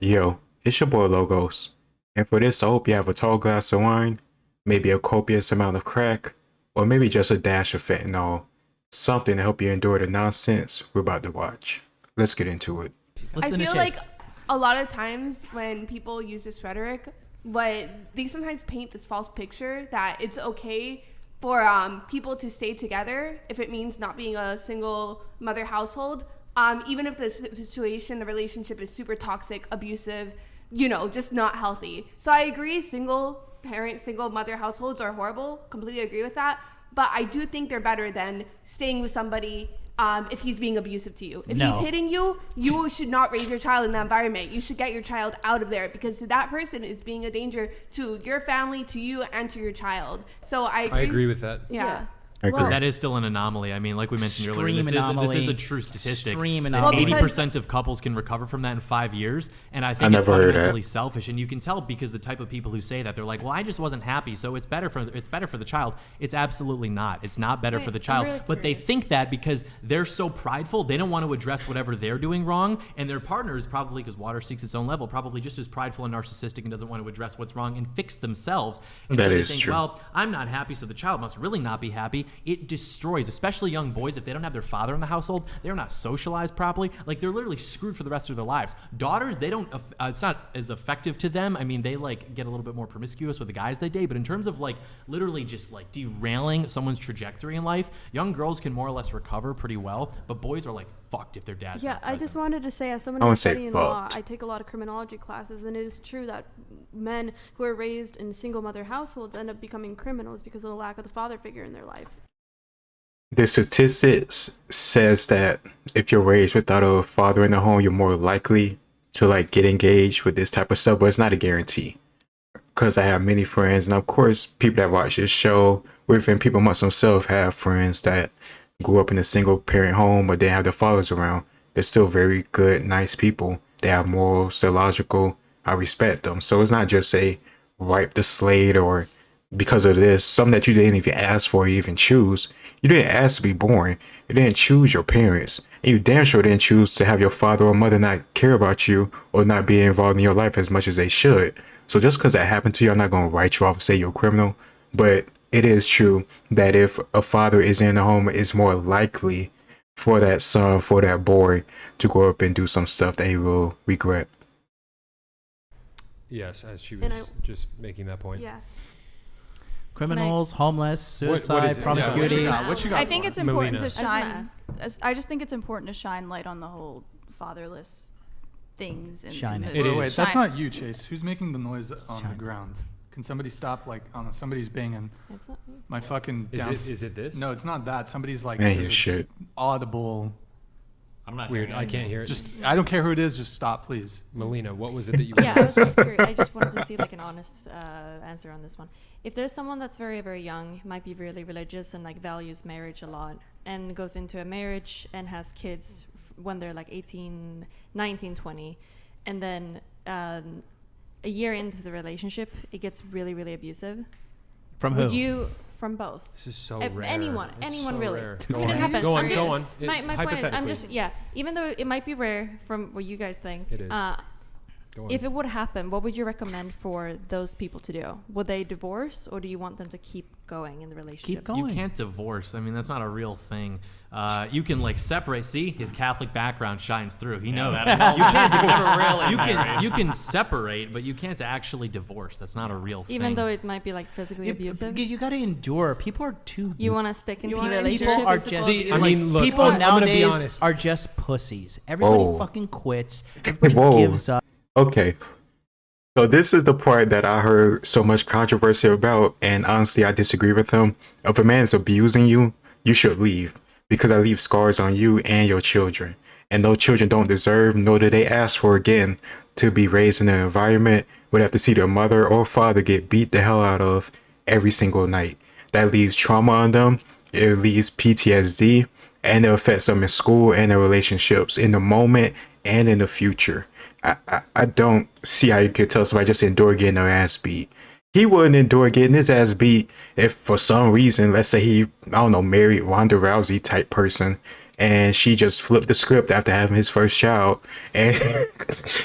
Yo, it's your boy Logos. And for this, I hope you have a tall glass of wine, maybe a copious amount of crack, or maybe just a dash of fentanyl. Something to help you endure the nonsense we're about to watch. Let's get into it. I feel like a lot of times when people use this rhetoric, what they sometimes paint this false picture that it's okay for people to stay together if it means not being a single mother household, even if the situation, the relationship is super toxic, abusive, just not healthy. So I agree, single parent, single mother households are horrible. Completely agree with that. But I do think they're better than staying with somebody if he's being abusive to you. If he's hitting you, you should not raise your child in that environment. You should get your child out of there because that person is being a danger to your family, to you, and to your child. So I agree with that. Yeah. Well, that is still an anomaly. I mean, like we mentioned earlier, this is a true statistic. Extreme anomaly. 80% of couples can recover from that in 5 years, and I think it's fundamentally selfish. And you can tell because the type of people who say that, they're like, "Well, I just wasn't happy, so it's better for the child." It's absolutely not. It's not better for the child. Really but they think that because they're so prideful, they don't want to address whatever they're doing wrong, and their partner is probably, because water seeks its own level, probably just as prideful and narcissistic and doesn't want to address what's wrong and fix themselves. And that so they is think, true. well, I'm not happy, so the child must really not be happy. It destroys, especially young boys, if they don't have their father in the household, they're not socialized properly. Like, they're literally screwed for the rest of their lives. Daughters, they don't, it's not as effective to them. I mean, they like get a little bit more promiscuous with the guys they date, but in terms of like literally just like derailing someone's trajectory in life, young girls can more or less recover pretty well, but boys are like fucked if their dad's not present. I just wanted to say, as someone who's studying law, I take a lot of criminology classes, and it is true that men who are raised in single mother households end up becoming criminals because of the lack of the father figure in their life. The statistics says that if you're raised without a father in the home, you're more likely to like get engaged with this type of stuff, but it's not a guarantee. Because I have many friends, and of course, people that watch this show, within people amongst themselves, have friends that grew up in a single parent home, but they have their fathers around. They're still very good, nice people. They have morals, they're logical. I respect them. So it's not just a wipe the slate or because of this, something that you didn't even ask for or even choose. You didn't ask to be born. You didn't choose your parents. And you damn sure didn't choose to have your father or mother not care about you or not be involved in your life as much as they should. So just because that happened to you, I'm not going to write you off and say you're a criminal. But it is true that if a father is in the home, it's more likely for that son, for that boy to grow up and do some stuff that he will regret. Yes, as she was just making that point. Yeah. Criminals, homeless, suicide, promiscuity. Yeah, what you got I think it's important Melina? to shine. I just think it's important to shine light on the whole fatherless things. Shine it. It is. Wait, that's not you, Chase. Who's making the noise on the ground? Can somebody stop? Like, I don't know, somebody's banging. It's not me. My fucking. Is it this? No, it's not that. Somebody's like. Man, there's you shit. audible. I'm not Weird. I can't hear it. Just, I don't care who it is. Just stop, please. Melina, what was it that you? Yeah, I was just curious. I just wanted to see like an honest answer on this one. If there's someone that's very, very young, might be really religious and like values marriage a lot, and goes into a marriage and has kids when they're like 18, 19, 20, and then a year into the relationship, it gets really, really abusive. From who? Would you? From both. This is so rare. Anyone So really. rare. I mean, it happens. Go on. My point is, I'm just, even though it might be rare from what you guys think, It is. Go on. if it would happen, what would you recommend for those people to do? Would they divorce, or do you want them to keep going in the relationship? Keep going. You can't divorce. I mean, that's not a real thing. You can like separate. See, his Catholic background shines through. He knows. You can't divorce. You can separate, but you can't actually divorce. That's not a real thing. Even though it might be like physically abusive. You got to endure. People are too. You want to stick into the People relationship. are just. I mean, look, people I'm gonna be nowadays honest. are just pussies. Everybody Whoa. fucking quits. Everybody Whoa. gives up. Okay. So this is the part that I heard so much controversy about, and honestly, I disagree with him. If a man is abusing you, you should leave, because that leaves scars on you and your children. And those children don't deserve, nor do they ask for again, to be raised in an environment where they have to see their mother or father get beat the hell out of every single night. That leaves trauma on them, it leaves PTSD, and it affects them in school and their relationships in the moment and in the future. I don't see how you could tell somebody just endure getting their ass beat. He wouldn't endure getting his ass beat if for some reason, let's say he, I don't know, married Ronda Rousey type person, and she just flipped the script after having his first child. And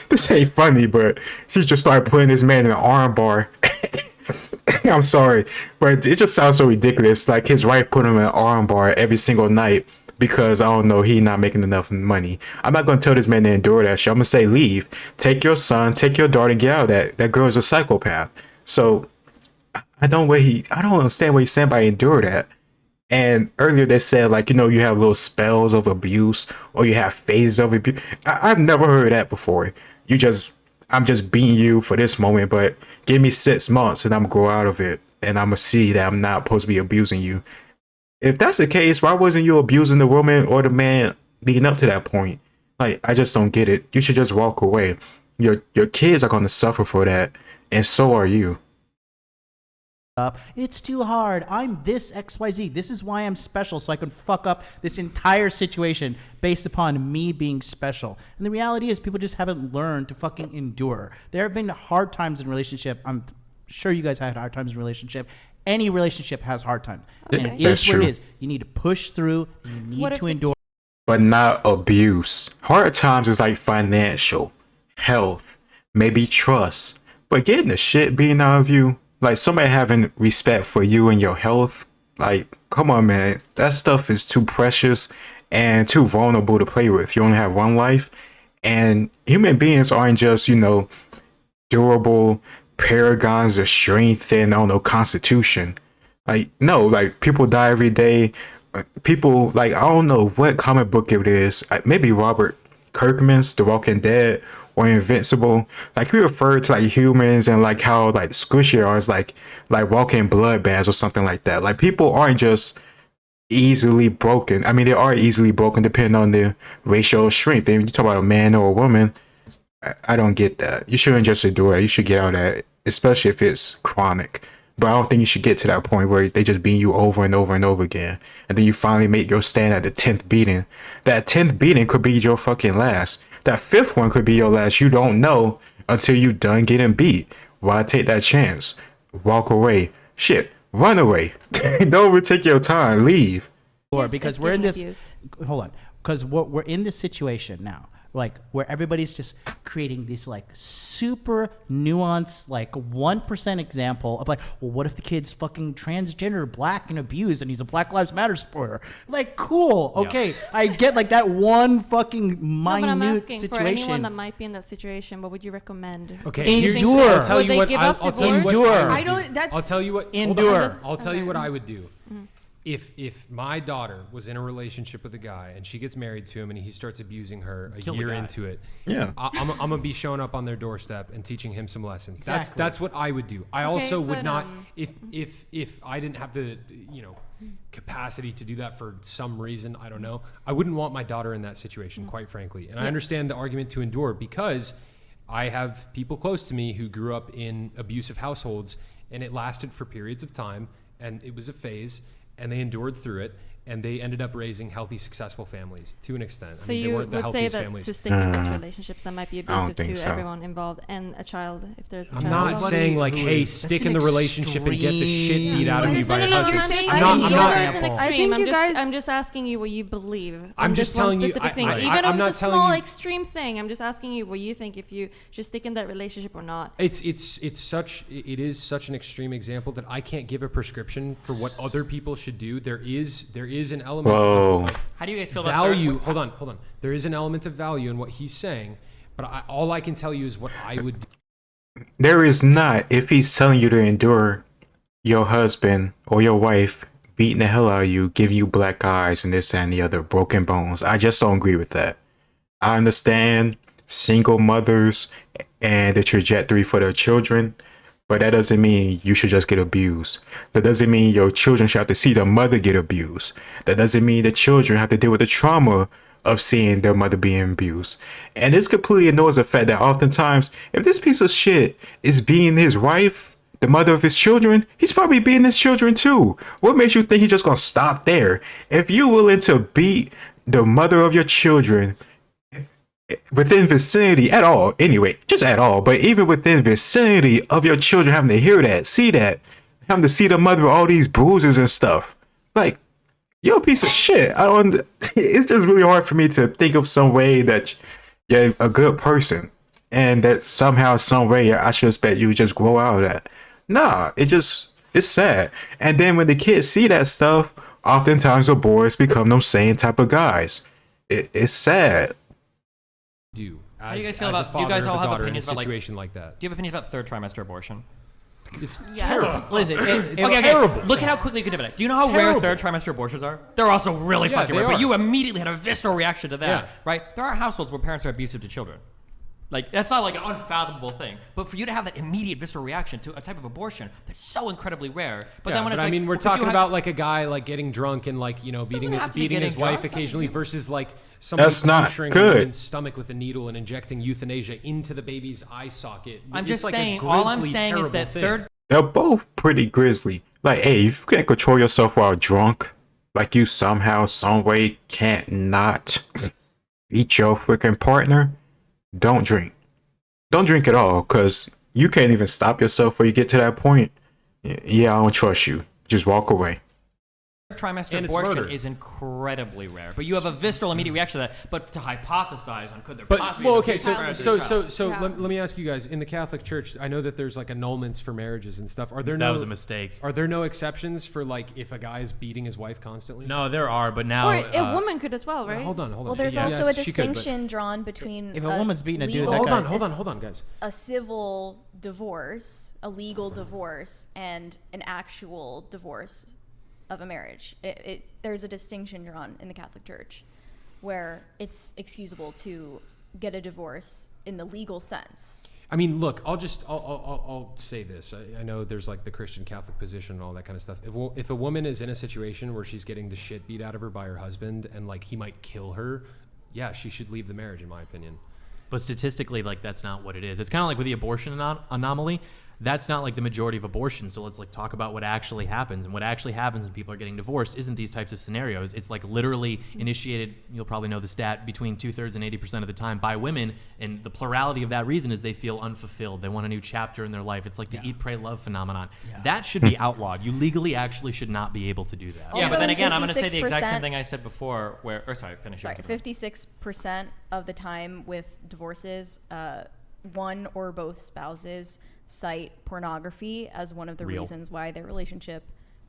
this ain't funny, but she just started putting this man in an arm bar. I'm sorry, but it just sounds so ridiculous. Like his wife put him in an arm bar every single night because I don't know, he not making enough money. I'm not gonna tell this man to endure that shit. I'm gonna say leave. Take your son, take your daughter, get out of that. That girl is a psychopath. So I don't understand what he's saying by endure that. And earlier they said, like, you have little spells of abuse or you have phases of abuse. I've never heard that before. I'm just beating you for this moment, but give me 6 months and I'm gonna grow out of it, and I'm gonna see that I'm not supposed to be abusing you. If that's the case, why wasn't you abusing the woman or the man leading up to that point? Like, I just don't get it. You should just walk away. Your kids are gonna suffer for that, and so are you. It's too hard. I'm this XYZ. This is why I'm special, so I can fuck up this entire situation based upon me being special. And the reality is people just haven't learned to fucking endure. There have been hard times in relationship. I'm sure you guys had hard times in relationship. Any relationship has hard times. Okay. And it That's is what true. it is. You need to push through. You need to endure. But not abuse. Hard times is like financial, health, maybe trust. But getting the shit beaten out of you, like somebody having respect for you and your health, like, come on, man. That stuff is too precious and too vulnerable to play with. You only have one life, and human beings aren't just, durable paragons of strength and, I don't know, constitution. Like, no, like, people die every day. People, like, I don't know what comic book it is. Maybe Robert Kirkman's The Walking Dead or Invincible. Like, we refer to like humans and like how like squishy are is like walking bloodbaths or something like that. Like, people aren't just easily broken. I mean, they are easily broken depending on their racial strength. And you talk about a man or a woman, I don't get that. You shouldn't just endure it. You should get out of that, especially if it's chronic. But I don't think you should get to that point where they just beat you over and over and over again. And then you finally make your stand at the 10th beating. That 10th beating could be your fucking last. That 5th one could be your last. You don't know until you done getting beat. Why take that chance? Walk away. Shit. Run away. Don't overtake your time. Leave. Because we're in this. Hold on. Because we're in this situation now. Like, where everybody's just creating this like super nuanced like 1% example of like, well, what if the kid's fucking transgender, black, and abused, and he's a Black Lives Matter supporter? Like, cool, okay, I get like that one fucking minute but I'm asking situation. for anyone that might be in that situation, what would you recommend? Okay, endure. I'll tell Would you they what. give up I'll tell you what Endure. I would I don't- do. that's- I'll tell you what. Endure. I'll tell you what Okay. I would do. If my daughter was in a relationship with a guy and she gets married to him and he starts abusing her a Kill the year guy. into it, Yeah. I'm gonna be showing up on their doorstep and teaching him some lessons. Exactly. That's what I would do. I also would but, not if I didn't have the capacity to do that for some reason, I don't know. I wouldn't want my daughter in that situation, quite frankly. And I understand the argument to endure because I have people close to me who grew up in abusive households and it lasted for periods of time and it was a phase. And they endured through it, and they ended up raising healthy, successful families to an extent. So they you weren't the would say healthiest that families. to stick in those relationships that might be don't abusive think to so. everyone involved and a child if there's a I'm child not involved. saying like, who hey, is- stick that's in an the relationship and get the shit beat out of you No, by no, a no, husband. you're saying- I'm I not. think I'm you're not. right. It's an I extreme. think you guys- I'm just asking you what you believe. I'm in just this one telling you- specific thing. I- Even I'm though not it's a telling small you- extreme thing, I'm just asking you what you think if you should stick in that relationship or not. It is such an extreme example that I can't give a prescription for what other people should do. There is an element Whoa. of How do you guys feel about value. Hold on. There is an element of value in what he's saying, but all I can tell you is what I would do. There is not. If he's telling you to endure your husband or your wife beating the hell out of you, giving you black eyes and this and the other, broken bones, I just don't agree with that. I understand single mothers and the trajectory for their children, but that doesn't mean you should just get abused. That doesn't mean your children should have to see their mother get abused. That doesn't mean the children have to deal with the trauma of seeing their mother being abused. And this completely ignores the fact that oftentimes, if this piece of shit is beating his wife, the mother of his children, he's probably beating his children too. What makes you think he's just gonna stop there? If you're willing to beat the mother of your children within vicinity at all, anyway, just at all, but even within vicinity of your children having to hear that, see that, having to see the mother with all these bruises and stuff, like, you're a piece of shit. I don't. It's just really hard for me to think of some way that you're a good person, and that somehow, some way, I should expect you to just grow out of that. Nah, it's sad. And then when the kids see that stuff, oftentimes the boys become those same type of guys. It's sad. How do you guys feel about? Do you guys all have opinions about situation like that? Do you have opinions about third trimester abortion? It's Yes. terrible. Listen, Okay, terrible. look at how quickly you can debate it. Do you know how rare third trimester abortions are? They're also really Yeah, fucking they rare. are. But you immediately had a visceral reaction to that, Yeah. right? There are households where parents are abusive to children. Like, that's not like an unfathomable thing. But for you to have that immediate visceral reaction to a type of abortion that's so incredibly rare. But then when it's I like, mean, we're could you talking have- about like a guy like getting drunk and like, you know, beating have to be his getting wife drunk. occasionally versus like somebody That's not puncturing a good. woman's stomach with a needle and injecting euthanasia into the baby's eye socket. I'm It's just like a saying, all I'm grisly, saying is terrible that thing. third They're both pretty grisly. Like, hey, if you can't control yourself while drunk, like you somehow, some way can't not eat your freaking partner, don't drink. Don't drink at all, because you can't even stop yourself before you get to that point. Yeah, I don't trust you. Just walk away. trimester And it's abortion murder. is incredibly rare. But you have a visceral immediate reaction to that. But to hypothesize on could there But possibly well, be okay, a so child? Yeah. let me ask you guys. In the Catholic Church, I know that there's like annulments for marriages and stuff. Are there That no was a mistake. Are there no exceptions for like if a guy is beating his wife constantly? No, there are, but now Or a woman could as well, right? Hold on. Well, there's Yes, also a she could, but- distinction drawn between If a woman's beating a dude, legal- that Hold guy- on, hold on, guys. a civil divorce, a legal divorce, and an actual divorce of a marriage. There's a distinction drawn in the Catholic Church where it's excusable to get a divorce in the legal sense. I mean, look, I'll say this. I know there's like the Christian Catholic position and all that kind of stuff. If a woman is in a situation where she's getting the shit beat out of her by her husband and like he might kill her, yeah, she should leave the marriage, in my opinion. But statistically, like, that's not what it is. It's kind of like with the abortion anomaly. That's not like the majority of abortions. So let's like talk about what actually happens. And what actually happens when people are getting divorced isn't these types of scenarios. It's like literally initiated, you'll probably know the stat, between 2/3 and 80% of the time by women. And the plurality of that reason is they feel unfulfilled. They want a new chapter in their life. It's like the eat, pray, love phenomenon. Yeah. That should be outlawed. You legally actually should not be able to do that. Yeah, but Also, then again, I'm going to say the exact 56% same thing I said before. Finish. Sorry, your 56% of the time with divorces, one or both spouses cite pornography as one of the Real. reasons why their relationship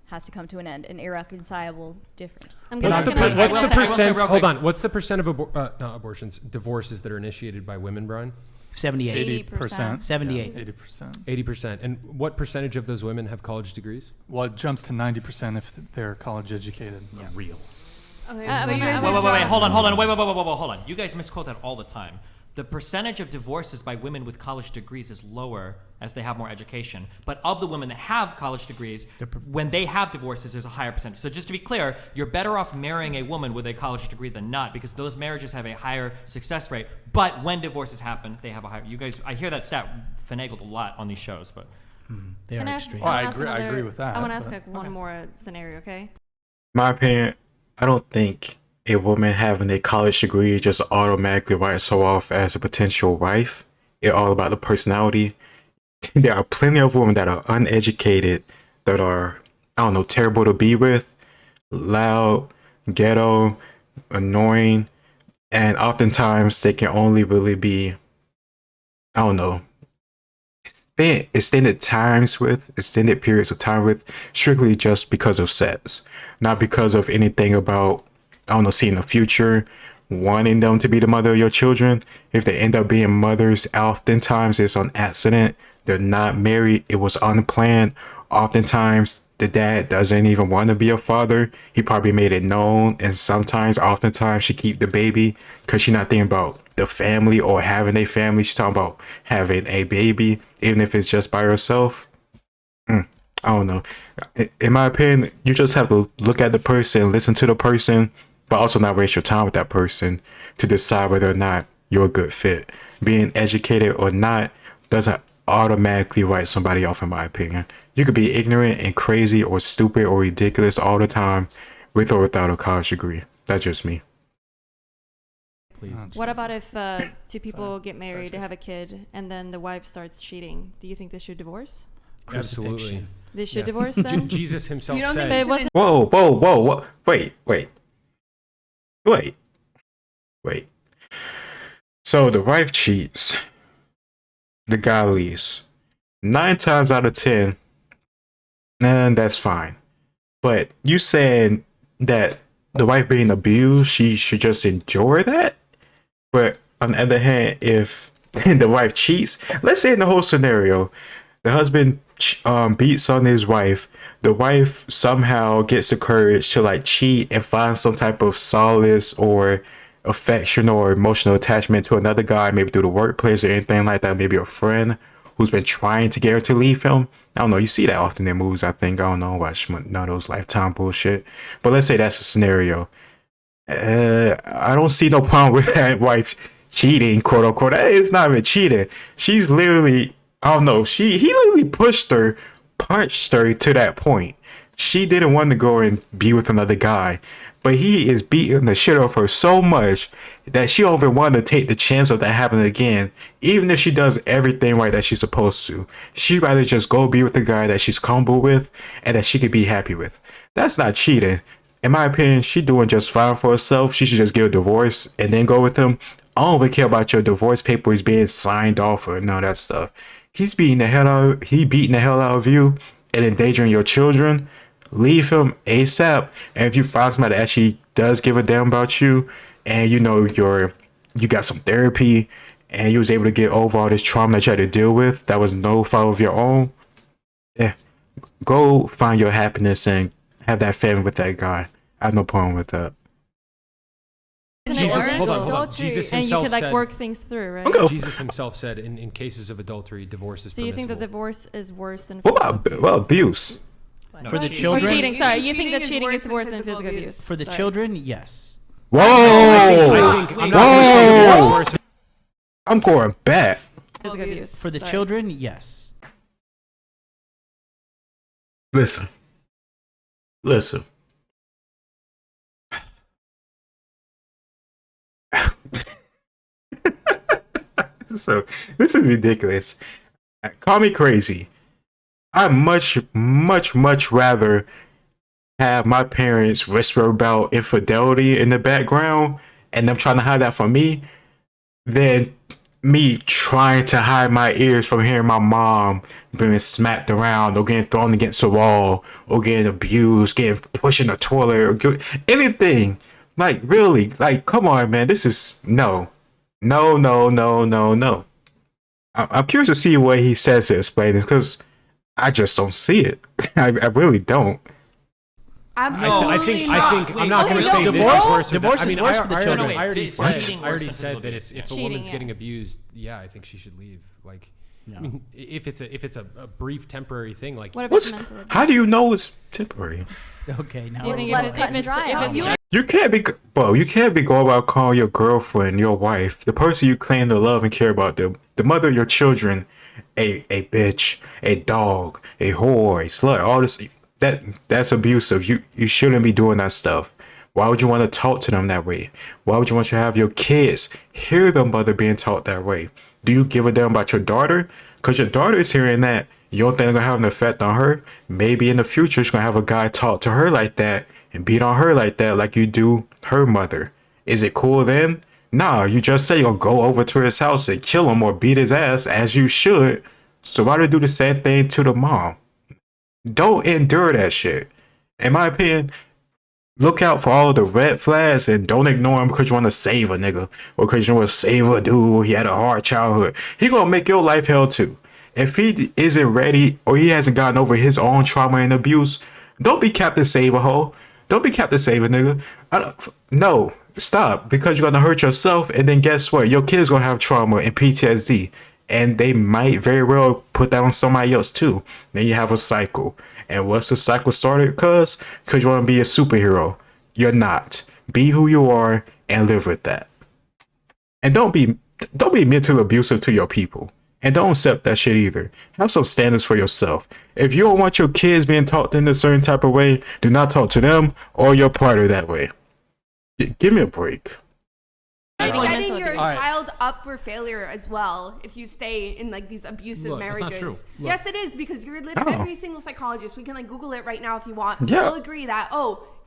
has to come to an end, an irreconcilable difference. I'm What's gonna, the, can I- what's I the will say percent? real Hold quick. on. What's the percent of not abortions, divorces that are initiated by women, Brian? 78. 80%. 78. 80%. 80%. And what percentage of those women have college degrees? Well, it jumps to 90% if they're college educated. Real. Okay, I but wanna- you guys I are wanna- Wait, drawing- hold on. Wait, hold on. You guys misquote that all the time. The percentage of divorces by women with college degrees is lower as they have more education. But of the women that have college degrees, when they have divorces, there's a higher percentage. So just to be clear, you're better off marrying a woman with a college degree than not, because those marriages have a higher success rate. But when divorces happen, they have a higher. You guys, I hear that stat finagled a lot on these shows, but They Can are I ask- extreme. Oh, I wanna ask agree- I another- agree with that, I want to ask but- like one more scenario, okay? My opinion, I don't think a woman having a college degree just automatically writes her off as a potential wife. It's all about the personality. There are plenty of women that are uneducated, that are, I don't know, terrible to be with, loud, ghetto, annoying, and oftentimes they can only really be, I don't know, spend extended periods of time with strictly just because of sex, not because of anything about, I don't know, seeing the future, wanting them to be the mother of your children. If they end up being mothers, oftentimes it's on accident. They're not married. It was unplanned. Oftentimes the dad doesn't even want to be a father. He probably made it known. And oftentimes she keep the baby because she's not thinking about the family or having a family. She's talking about having a baby, even if it's just by herself. I don't know. In my opinion, you just have to look at the person, listen to the person, but also not waste your time with that person to decide whether or not you're a good fit. Being educated or not doesn't automatically write somebody off, in my opinion. You could be ignorant and crazy or stupid or ridiculous all the time with or without a college degree. That's just me. Please. What about if two people get married, they have a kid, and then the wife starts cheating? Do you think they should divorce? Absolutely. They should divorce then. Jesus himself You don't said. think But it wasn't. Whoa. Wait. So the wife cheats. The guy leaves. 9 times out of 10, and that's fine. But you saying that the wife being abused, she should just endure that? But on the other hand, if the wife cheats, let's say in the whole scenario, the husband beats on his wife, the wife somehow gets the courage to like cheat and find some type of solace or affection or emotional attachment to another guy, maybe through the workplace or anything like that, maybe a friend who's been trying to get her to leave him. I don't know, you see that often in movies, I think. I don't know, watch none of those Lifetime bullshit. But let's say that's a scenario. I don't see no problem with that wife cheating, quote unquote. It's not even cheating. She's literally, I don't know, he literally punched her to that point. She didn't want to go and be with another guy, but he is beating the shit off her so much that she don't even want to take the chance of that happening again. Even if she does everything right that she's supposed to, she'd rather just go be with the guy that she's comfortable with and that she could be happy with. That's not cheating. In my opinion, she's doing just fine for herself. She should just get a divorce and then go with him. I don't even care about your divorce papers being signed off or none of that stuff. He's beating the hell out of you and endangering your children. Leave him ASAP. And if you find somebody that actually does give a damn about you, and you know you got some therapy, and you was able to get over all this trauma that you had to deal with, that was no fault of your own, go find your happiness and have that family with that guy. I have no problem with that. Jesus, hold on. Jesus himself and you could like said, work things through, right? Jesus himself said in cases of adultery, divorce is So you think that permissible. divorce is worse than What physical about abuse? abuse? No, For the cheating. children? Or cheating. Sorry, you think Cheating that is cheating worse is than worse than physical physical abuse. abuse? For the Sorry. children, yes. Whoa! I think I'm not going to say divorce is worse. I'm going back. Physical abuse. For the Sorry. children, yes. Listen. So this is ridiculous. Call me crazy. I much rather have my parents whisper about infidelity in the background and them trying to hide that from me than me trying to hide my ears from hearing my mom being smacked around or getting thrown against a wall or getting abused, getting pushed in the toilet or anything. Like, really, like, come on, man. This is no. I'm curious to see what he says to explain it because I just don't see it. I really don't. Absolutely I think I'm not going to say divorce- this is worse. divorce I mean, is worse for the I children. already Is said, cheating I worse already than said that physical if a Cheating, woman's yeah. getting abused, yeah, I think she should leave. Like, I mean, if it's a brief temporary thing, like What if it's mental abuse? How do you know it's temporary? Okay, now Do you It's think less if cut and it's dry, if it's You can't be going about calling your girlfriend, your wife, the person you claim to love and care about, the mother of your children, a bitch, a dog, a whore, a slut, all this. That's abusive. You shouldn't be doing that stuff. Why would you want to talk to them that way? Why would you want to have your kids hear their mother being taught that way? Do you give a damn about your daughter? Because your daughter is hearing that. You don't think it's going to have an effect on her? Maybe in the future, she's going to have a guy talk to her like that and beat on her like that, like you do her mother. Is it cool then? Nah, you just say you'll go over to his house and kill him or beat his ass, as you should. So why do you do the same thing to the mom? Don't endure that shit. In my opinion, look out for all the red flags and don't ignore him because you want to save a nigga or because you want to save a dude. He had a hard childhood. He gonna make your life hell too. If he isn't ready or he hasn't gotten over his own trauma and abuse, don't be Captain Save a hoe. Don't be Captain Save a nigga. No, stop, because you're gonna hurt yourself and then guess what? Your kids gonna have trauma and PTSD. And they might very well put that on somebody else too. Then you have a cycle. And once the cycle started, because you want to be a superhero, you're not. Be who you are and live with that. And don't be mentally abusive to your people. And don't accept that shit either. Have some standards for yourself. If you don't want your kids being taught in a certain type of way, do not talk to them or your partner that way. Give me a break. setting your child up for failure as well if you stay in like these abusive marriages. That's not true. Yes, it is, because you're literally every single psychologist. We can like Google it right now if you want. Yeah. Will agree that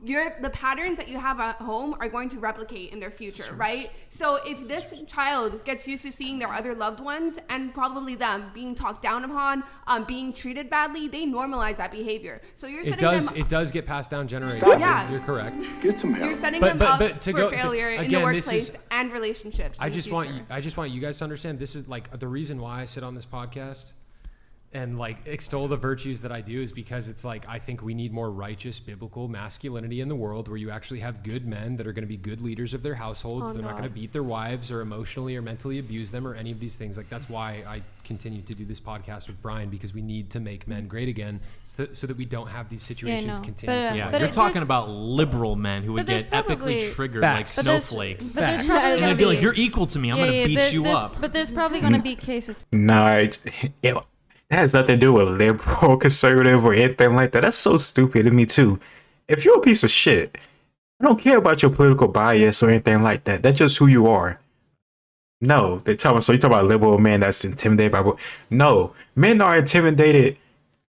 the patterns that you have at home are going to replicate in their future, right? So if this child gets used to seeing their other loved ones and probably them being talked down upon, being treated badly, they normalize that behavior. So you're setting It does get passed down generations. Yeah. You're correct. Get some help. You're setting them up for failure in the again, workplace and relationships. I just want you guys to understand, this is like the reason why I sit on this podcast and like extol the virtues that I do is because it's like I think we need more righteous biblical masculinity in the world where you actually have good men that are going to be good leaders of their households. They're not going to beat their wives or emotionally or mentally abuse them or any of these things. Like that's why I continue to do this podcast with Brian, because we need to make men great again so that we don't have these situations continue. You're talking about liberal men who would get epically triggered like snowflakes. And they'd be like, you're equal to me. I'm going to beat you up. But there's probably going to be cases. No, that has nothing to do with liberal, conservative, or anything like that. That's so stupid to me too. If you're a piece of shit, I don't care about your political bias or anything like that. That's just who you are. No, so you talk about liberal men that's intimidated by. No, men are intimidated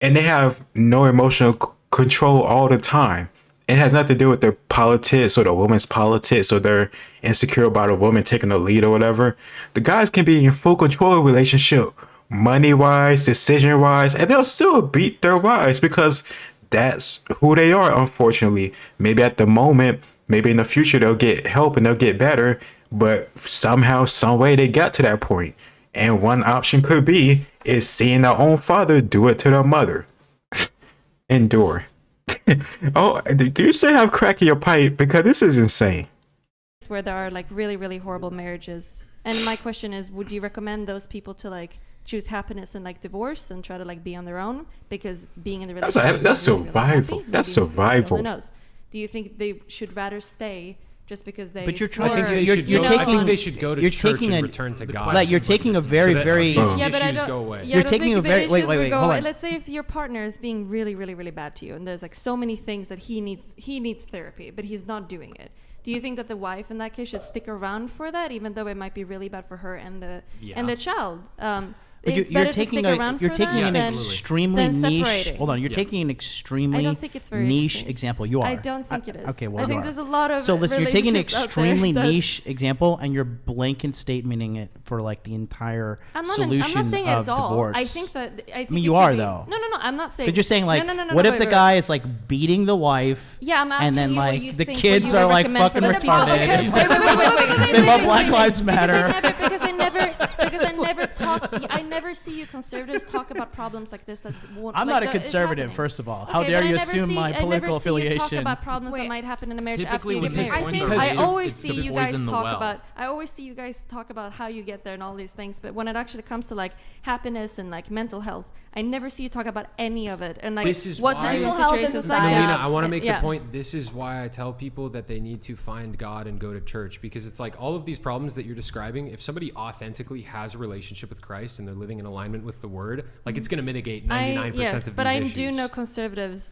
and they have no emotional control all the time. It has nothing to do with their politics or the woman's politics or they're insecure about a woman taking the lead or whatever. The guys can be in full control of a relationship, money-wise, decision-wise, and they'll still beat their wives because that's who they are, unfortunately. Maybe at the moment, maybe in the future, they'll get help and they'll get better, but somehow, some way, they got to that point. And one option could be is seeing their own father do it to their mother. Endure. Oh, do you still have crack in your pipe? Because this is insane. Where there are like really, really horrible marriages. And my question is, would you recommend those people to like choose happiness and like divorce and try to like be on their own? Because being in the relationship that's survival. Really that's survival. Who knows? Do you think they should rather stay just because they? But you're swore, trying. I think they should go to church and return to God. Like you're taking a very, very. Yeah, but I don't. Go away. Yeah, you're taking a very. Wait, hold on. Let's say if your partner is being really, really, really bad to you, and there's like so many things that he needs therapy, but he's not doing it. Do you think that the wife in that case should stick around for that, even though it might be really bad for her and the child? But you're taking an extremely niche. Hold on, you're taking an extremely niche example. You are. I don't think it is. Okay, well, I think there's a lot of. So listen, you're taking an extremely niche example and you're blanket statementing it for like the entire solution I'm not saying of it at all. divorce. I think that. I think you are though. No. I'm not saying. But you're saying like, no, what if the guy is like beating the wife? Yeah, I'm asking and then you like what you the think, kids are like fucking retarded. They love Black Lives Matter. Because I never talk. I never see you conservatives talk about problems like this. I'm not a conservative, first of all. How dare you assume my political affiliation? I never see you talk about problems that might happen in a marriage after you get married. I always see you guys talk about how you get there and all these things. But when it actually comes to like happiness and like mental health, I never see you talk about any of it. And like what's mental health is like Melina, I want to make the point. This is why I tell people that they need to find God and go to church, because it's like all of these problems that you're describing, if somebody authentically has a relationship with Christ and they're living in alignment with the word, like it's going to mitigate 99% of these issues. But I do know conservatives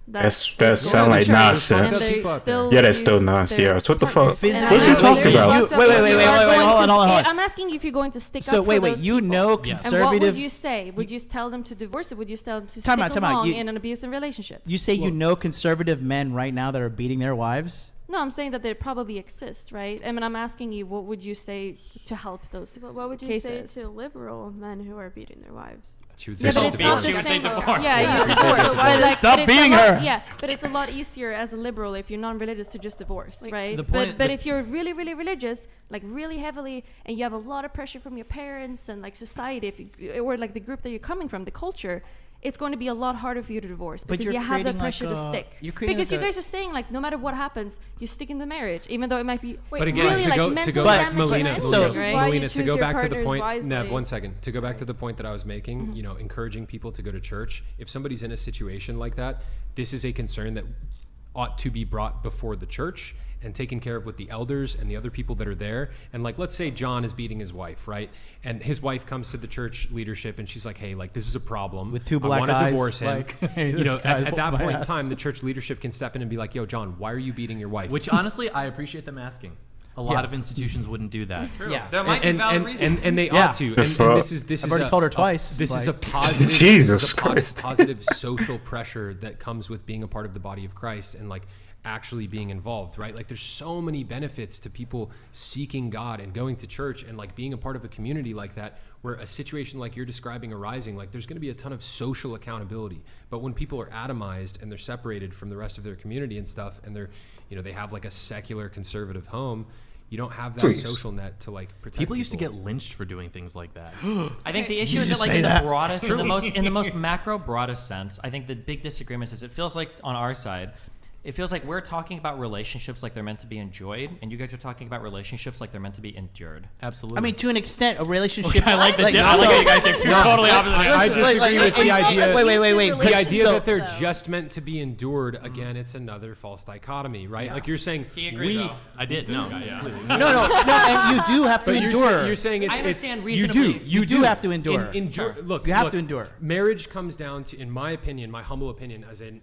that sound like nonsense. That's still nonsense. Yeah, what the fuck? What are you talking about? Wait, hold on. I'm asking you if you're going to stick up for those people. Conservative. And what would you say? Would you tell them to divorce it? Would you tell them to stick along in an abusive relationship? You say conservative men right now that are beating their wives? No, I'm saying that they probably exist, right? I mean, I'm asking you, what would you say to help those cases? What would you say to liberal men who are beating their wives? She would say but it's not the same. Yeah, you divorce. Stop beating her. Yeah, but it's a lot easier as a liberal if you're non-religious to just divorce, right? But if you're really, really religious, like really heavily, and you have a lot of pressure from your parents and like society, or like the group that you're coming from, the culture, it's going to be a lot harder for you to divorce because you have the pressure to stick. Because you guys are saying like no matter what happens, you stick in the marriage, even though it might be but again, really to go back, Melina, to go back to the point, wisely. Nev, 1 second, to go back to the point that I was making, encouraging people to go to church. If somebody's in a situation like that, this is a concern that ought to be brought before the church and taken care of with the elders and the other people that are there. And like, let's say John is beating his wife, right? And his wife comes to the church leadership and she's like, hey, like this is a problem. With two black I want to eyes, divorce him. like, hey, at that point in time, the church leadership can step in and be like, yo, John, why are you beating your wife? Which honestly, I appreciate them asking. A lot of institutions wouldn't do that. True. Yeah. There might be valid reasons. And they Yeah. ought to. And this is I've already told her twice. This is a Like- positive. Jesus this is a Christ. positive social pressure that comes with being a part of the body of Christ and like actually being involved, right? Like there's so many benefits to people seeking God and going to church and like being a part of a community like that, where a situation like you're describing arising, like there's going to be a ton of social accountability. But when people are atomized and they're separated from the rest of their community and stuff, and they're, you know, they have like a secular conservative home, you don't have that Please. social net to like protect People used to get lynched for doing things like that. I think the issue you is that, just like, say in the that? broadest, in the most macro, broadest sense, I think the big disagreements is it feels like on our side, it feels like we're talking about relationships like they're meant to be enjoyed, and you guys are talking about relationships like they're meant to be endured. Absolutely. I mean, to an extent, a relationship. I like the I like how you guys think two totally opposite. I disagree with the idea. Wait. The idea So- that they're just meant to be endured, again, it's another false dichotomy, right? Like you're saying, He agreed, though. I did. No. No, and you do have to but endure. you're saying it's, I understand you reasonably. do. You do have to endure. Endure. Look, You have to endure. Marriage comes down to, in my opinion, my humble opinion, as a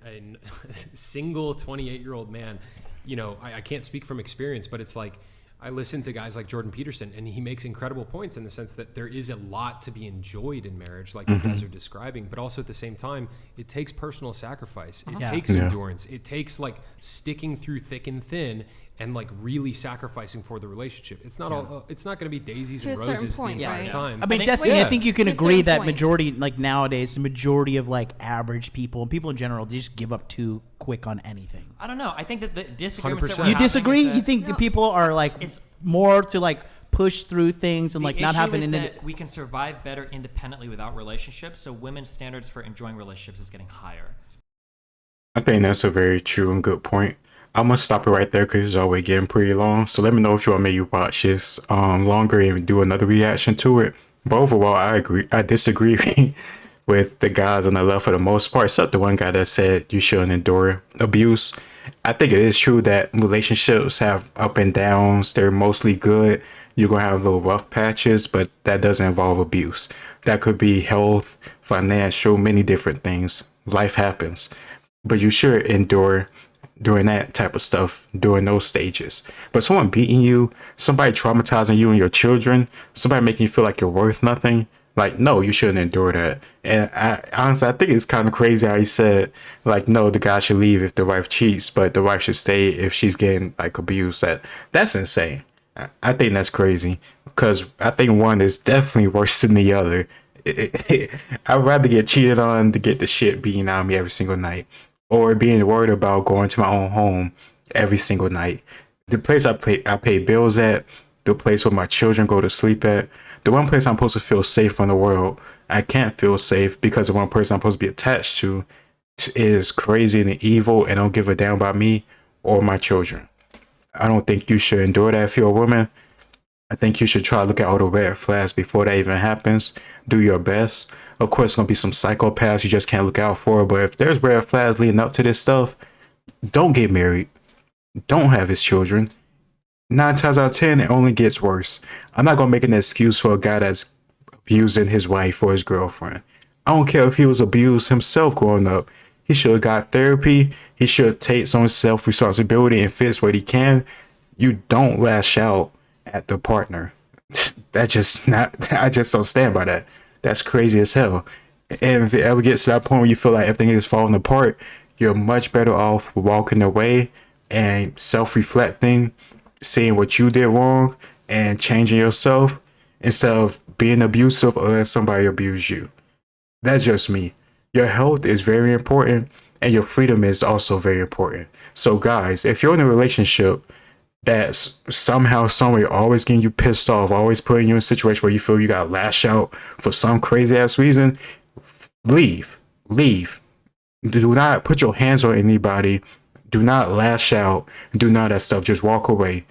single 28-year-old man, you know, I can't speak from experience, but it's like I listen to guys like Jordan Peterson, and he makes incredible points in the sense that there is a lot to be enjoyed in marriage, like you guys are describing, but also at the same time, it takes personal sacrifice. It takes endurance. It takes like sticking through thick and thin and like really sacrificing for the relationship. It's not all. It's not going to be daisies To and a certain roses point, the entire right? time. I mean, think- Destiny, I Yeah. think you can To a agree certain that point. majority, like nowadays, the majority of like average people and people in general, they just give up too quick on anything. I don't know. I think that the disagreements that 100%. we're You having disagree? is that You think the No. people are like It's- more to like push through things and the like not issue having is an that we can survive better independently without relationships, so women's standards for enjoying relationships is getting higher. I think that's a very true and good point. I'm gonna stop it right there because it's always getting pretty long. So let me know if you want me to watch this longer and do another reaction to it. But overall, I disagree with the guys on the left for the most part, except the one guy that said you shouldn't endure abuse. I think it is true that relationships have up and downs. They're mostly good. You're gonna have little rough patches, but that doesn't involve abuse. That could be health, financial, many different things. Life happens, but you should endure during that type of stuff, during those stages. But someone beating you, somebody traumatizing you and your children, somebody making you feel like you're worth nothing, like, no, you shouldn't endure that. And I honestly, I think it's kind of crazy how he said, like, no, the guy should leave if the wife cheats, but the wife should stay if she's getting like abused. That's insane. I think that's crazy because I think one is definitely worse than the other. I'd rather get cheated on to get the shit beaten out of me every single night, or being worried about going to my own home every single night. The place I pay bills at, the place where my children go to sleep at, the one place I'm supposed to feel safe from the world, I can't feel safe because the one person I'm supposed to be attached to is crazy and evil and don't give a damn about me or my children. I don't think you should endure that if you're a woman. I think you should try to look at all the red flags before that even happens. Do your best. Of course, there's going to be some psychopaths you just can't look out for. But if there's red flags leading up to this stuff, don't get married. Don't have his children. 9 times out of 10, it only gets worse. I'm not going to make an excuse for a guy that's abusing his wife or his girlfriend. I don't care if he was abused himself growing up. He should have got therapy. He should take some self-responsibility and fix what he can. You don't lash out at the partner. That's just not, I just don't stand by that. That's crazy as hell. And if it ever gets to that point where you feel like everything is falling apart, you're much better off walking away and self-reflecting, seeing what you did wrong and changing yourself instead of being abusive or letting somebody abuse you. That's just me. Your health is very important and your freedom is also very important. So guys, if you're in a relationship that's somehow, someway always getting you pissed off, always putting you in a situation where you feel you got to lash out for some crazy ass reason, leave. Do not put your hands on anybody. Do not lash out. Do none of that stuff. Just walk away.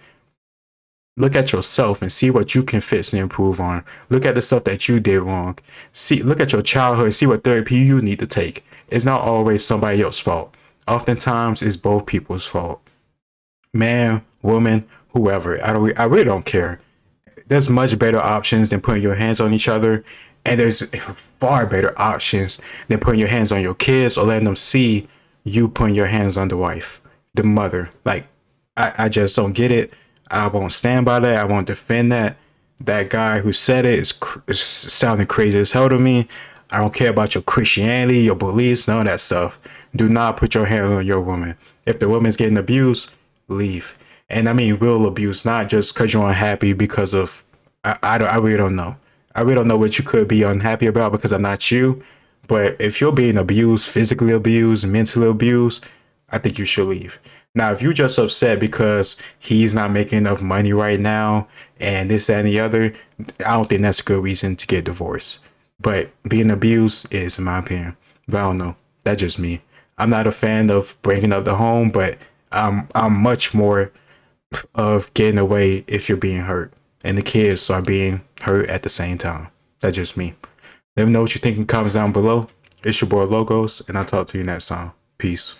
Look at yourself and see what you can fix and improve on. Look at the stuff that you did wrong. Look at your childhood and see what therapy you need to take. It's not always somebody else's fault. Oftentimes, it's both people's fault. Man, woman, whoever. I really don't care. There's much better options than putting your hands on each other. And there's far better options than putting your hands on your kids or letting them see you putting your hands on the wife, the mother. Like, I just don't get it. I won't stand by that. I won't defend that. That guy who said it is sounding crazy as hell to me. I don't care about your Christianity, your beliefs, none of that stuff. Do not put your hand on your woman. If the woman's getting abused, leave. And I mean real abuse, not just because you're unhappy because of, I really don't know. I really don't know what you could be unhappy about because I'm not you. But if you're being abused, physically abused, mentally abused, I think you should leave. Now, if you're just upset because he's not making enough money right now and this, that, and the other, I don't think that's a good reason to get divorced. But being abused is, in my opinion. But I don't know. That's just me. I'm not a fan of breaking up the home, but I'm much more of getting away if you're being hurt. And the kids are being hurt at the same time. That's just me. Let me know what you think in comments down below. It's your boy Logos, and I'll talk to you next time. Peace.